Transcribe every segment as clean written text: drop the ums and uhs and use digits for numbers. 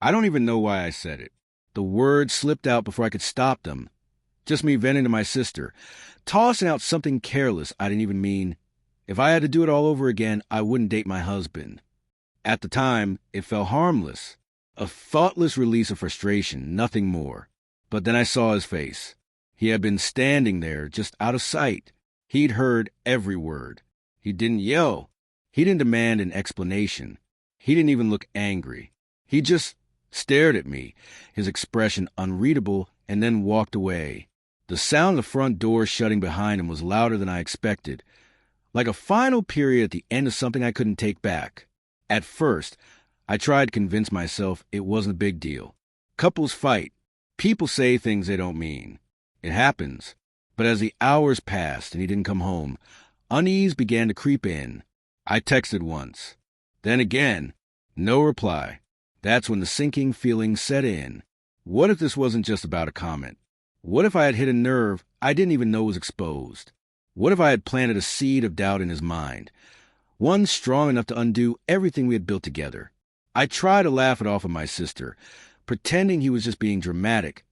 I don't even know why I said it. The words slipped out before I could stop them. Just me venting to my sister, tossing out something careless I didn't even mean. If I had to do it all over again, I wouldn't date my husband. At the time, it felt harmless. A thoughtless release of frustration, nothing more. But then I saw his face. He had been standing there, just out of sight. He'd heard every word. He didn't yell. He didn't demand an explanation. He didn't even look angry. He just stared at me, his expression unreadable, and then walked away. The sound of the front door shutting behind him was louder than I expected, like a final period at the end of something I couldn't take back. At first, I tried to convince myself it wasn't a big deal. Couples fight. People say things they don't mean. It happens. But as the hours passed and he didn't come home, unease began to creep in. I texted once. Then again, no reply. That's when the sinking feeling set in. What if this wasn't just about a comment? What if I had hit a nerve I didn't even know was exposed? What if I had planted a seed of doubt in his mind? One strong enough to undo everything we had built together. I tried to laugh it off of my sister, pretending he was just being dramatic,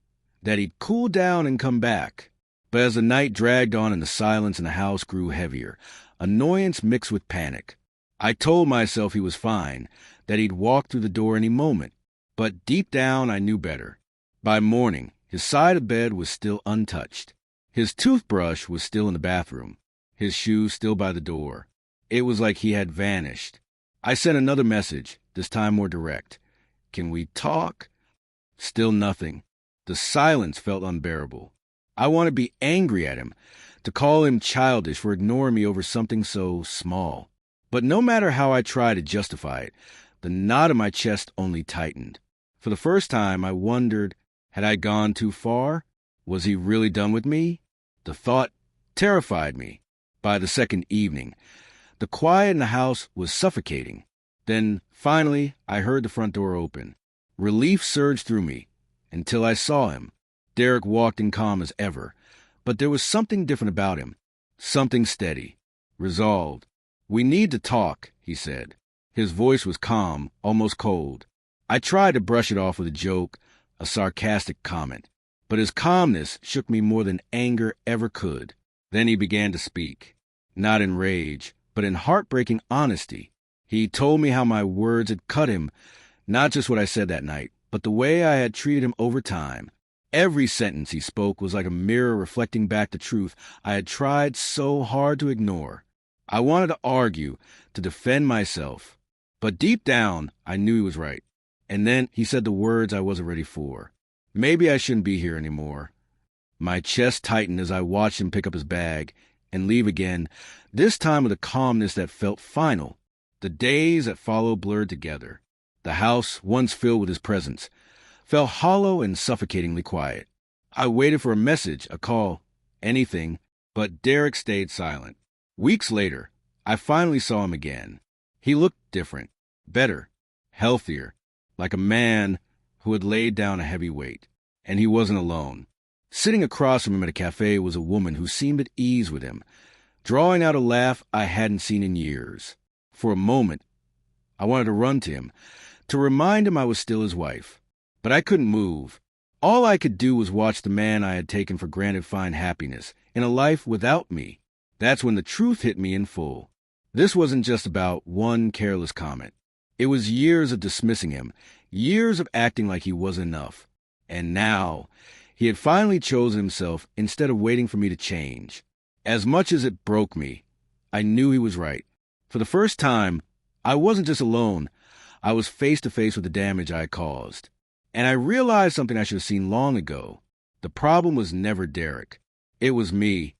that he'd cool down and come back. But as the night dragged on and the silence in the house grew heavier, annoyance mixed with panic. I told myself he was fine, that he'd walk through the door any moment. But deep down, I knew better. By morning, his side of bed was still untouched. His toothbrush was still in the bathroom. His shoes still by the door. It was like he had vanished. I sent another message, this time more direct. Can we talk? Still nothing. The silence felt unbearable. I wanted to be angry at him, to call him childish for ignoring me over something so small. But no matter how I tried to justify it, the knot in my chest only tightened. For the first time, I wondered, had I gone too far? Was he really done with me? The thought terrified me. By the second evening, the quiet in the house was suffocating. Then, finally, I heard the front door open. Relief surged through me, until I saw him. Derek walked in calm as ever, but there was something different about him. Something steady, resolved. We need to talk, he said. His voice was calm, almost cold. I tried to brush it off with a joke, a sarcastic comment. But his calmness shook me more than anger ever could. Then he began to speak, not in rage, but in heartbreaking honesty. He told me how my words had cut him, not just what I said that night, but the way I had treated him over time. Every sentence he spoke was like a mirror reflecting back the truth I had tried so hard to ignore. I wanted to argue, to defend myself, but deep down, I knew he was right. And then he said the words I wasn't ready for. Maybe I shouldn't be here anymore. My chest tightened as I watched him pick up his bag and leave again, this time with a calmness that felt final. The days that followed blurred together. The house, once filled with his presence, felt hollow and suffocatingly quiet. I waited for a message, a call, anything, but Derek stayed silent. Weeks later, I finally saw him again. He looked different, better, healthier, like a man who had laid down a heavy weight. And he wasn't alone. Sitting across from him at a cafe was a woman who seemed at ease with him, drawing out a laugh I hadn't seen in years. For a moment, I wanted to run to him, to remind him I was still his wife. But I couldn't move. All I could do was watch the man I had taken for granted find happiness in a life without me. That's when the truth hit me in full. This wasn't just about one careless comment. It was years of dismissing him, years of acting like he wasn't enough. And now, he had finally chosen himself instead of waiting for me to change. As much as it broke me, I knew he was right. For the first time, I wasn't just alone. I was face to face with the damage I had caused. And I realized something I should have seen long ago. The problem was never Derek. It was me.